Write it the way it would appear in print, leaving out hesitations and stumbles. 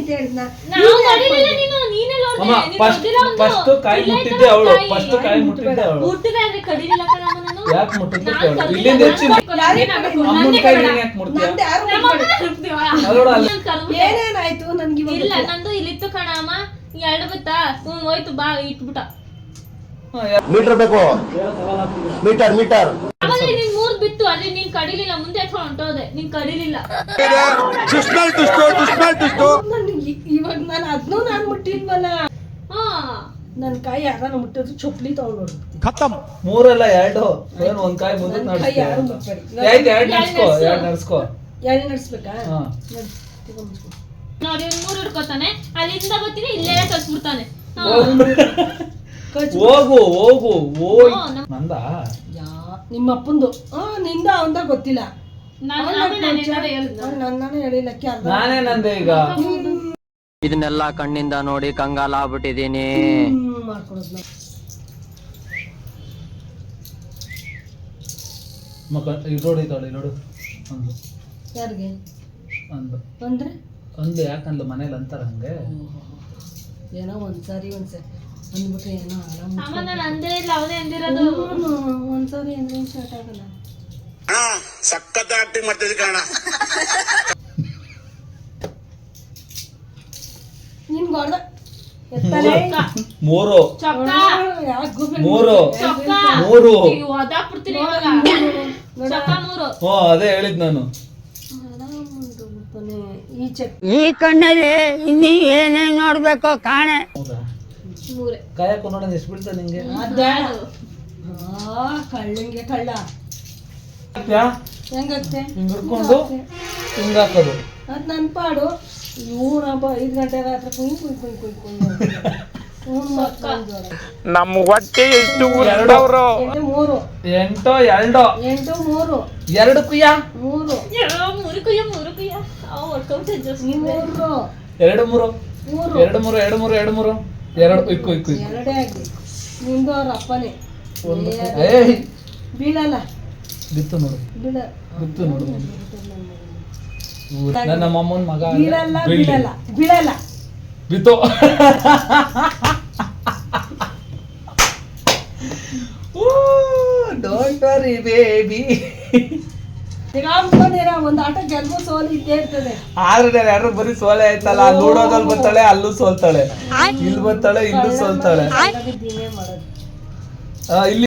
ಅಂತ ಹೇಳಿದ್ನ ಫಸ್ಟ್ ಕಾಯಿ ಮುಟ್ಟಿದ್ದೆ ಅವಳು ಯಾಕೆ ಮುಟ್ಟಿದ್ದೆ ಇಲ್ಲಿಂದ ಹೆಚ್ಚು ಅಮ್ಮನ ಕೈ ಯಾಕೆ ಮುಟ್ತೀಯ ಏನೇನಾಯ್ತು ನನ್ಗೆ ಇಲ್ಲ ನಂದು ಇಲ್ಲಿತ್ತು ಕಣಮ್ಮ ಎರಡು ಬತ್ತಾ ಹೋಯ್ತು ಬಾ ಇಟ್ಬಿಟ್ಟ ಮೀಟರ್ ಬೇಕು ಮೀಟರ್ ಆಮೇಲೆ ನೀನ್ ಮೂರ್ ಬಿತ್ತು ಅಲ್ಲಿ ನೀನ್ ಕಡಿಲಿಲ್ಲ ಮುಂದೆ ಹೊಂಟೋದೆ ನೀನ್ ಕಡಿಲಿಲ್ಲ ಇವಾಗ ನಾನು ಅದನ್ನೂ ನಾನು ಮುಟ್ಟಿಲ್ವಲ್ಲ ನನ್ ಕಾಯಿ ಯಾರ ಮುಟ್ಟಿದ್ರು ಚೊಪ್ಲಿ ತಗೊಂಡು ಮೂರಲ್ಲ ಎರಡು ಒಂದ್ ಕಾಯಿ ಮುಂದೆ ಯಾರು ಮುಟ್ಬೇಡಿ ಎರಡು ನಡ್ಸ್ಕೋ ಎರಡು ನಡ್ಸ್ಬೇಕಾ ನೋಡಿ ಒಂದ್ ಮೂರ್ ಹಿಡ್ಕೋತಾನೆ ಅಲ್ಲಿಂದ ಬರ್ತೀನಿ ಇಲ್ಲೇ ಕಳ್ಸ್ಬಿಡ್ತಾನೆ ಹೋಗು ಓಯ್ ನಂದ ನಿಮ್ಮ ಅಪ್ಪಂದು ನಿಂದ ಅವಂದ ಗೊತ್ತಿಲ್ಲ ನನ್ನಾನು ಹೇಳಿಲ್ಲ ನಾನೇ ನಂದೆ ಈಗ ಇದನ್ನೆಲ್ಲ ಕಣ್ಣಿಂದ ನೋಡಿ ಕಂಗಾಲ ಆಗ್ಬಿಟ್ಟಿದೀನಿ ಮಾಡ್ಕೊಡೋದು ನೋಡು ಒಂದು ಯಾರಿಗೆ ಒಂದು ಅಂದ್ರೆ ಒಂದು ಯಾಕಂದ್ಲು ಮನೇಲಿ ಅಂತಾರ ಹಂಗೆ ಏನೋ ಒಂದ್ಸರಿ ಅಂದ್ಬಿಟ್ರೆ ಏನೋ ನಾನು ಅಂದೇ ಇಲ್ಲ ಅವನೇ ಅಂದಿರೋದು ಒಂದ್ಸರಿ ಅಂದ್ರೆ ಸ್ಟಾರ್ಟ್ ಆಗಲ್ಲ ಸಖತ್ ಆಕ್ಟಿಂಗ್ ಮಾಡ್ತಿದ್ದೆ ಕಾರಣ ನಿನ್ ಗೊಡ್ದ ಮೂರು ಅದೇ ಹೇಳಿದ್ ನಾನು ಈ ಕಣ್ಣಲ್ಲಿ ಇನ್ನೀ ಏನೇನ್ ನೋಡ್ಬೇಕೋ ಕಾಣೆ ಕಾಯಕ್ಕೂ ನೋಡೋಣ ಎಷ್ಟು ಬೀಳ್ತದೆ ನಿಂಗೆ ಕಳ್ಳಂಗೆ ಕಳ್ಳ ಹೆಂಗಾಗ್ತೆ ಹಿಂಗ್ ಹಿಡ್ಕೊಂಡು ಹಿಂಗ್ ಹಾಕೋದು ಅದ್ ನನ್ ಪಾಡು ಇವ್ನಬ್ಬ 5 ಗಂಟೆ ರಾತ್ರಿ ಕುಯ್ ನಮ್ಮ ಹೊಟ್ಟೆ ಎಷ್ಟು ಎಂಟು ಎರಡು ಕುಯ್ಯ ಎರಡು ಇಕ್ಕು ಎರಡೇ ಆಗಿ ನಿಂದು ಅವ್ರ ಅಪ್ಪನೇ ಬೀಳಲ್ಲ ಬಿತ್ತು ನೋಡು ನನ್ನ ಅಮ್ಮನ ಮಗ ಬೀಳಲ್ಲ ಬಿತ್ತು ಡೋಂಟ್ ವರಿ ಬೇಬಿ ಒಂದ್ ಆಟ ಗೆಲ್ಬೋ ಸೋಲ್ ಇದ್ದೇ ಇರ್ತದೆ ಆದ್ರೆ ಯಾರು ಬರೀ ಸೋಲೆ ಆಯ್ತಲ್ಲ ಲೂಡೋದಲ್ಲಿ ಬರ್ತಾಳೆ ಅಲ್ಲೂ ಸೋಲ್ತಾಳೆ ಇಲ್ಲಿ ಬರ್ತಾಳೆ ಇಲ್ಲೂ ಸೋಲ್ತಾಳೆ ಮಾಡೋದು ಇಲ್ಲಿ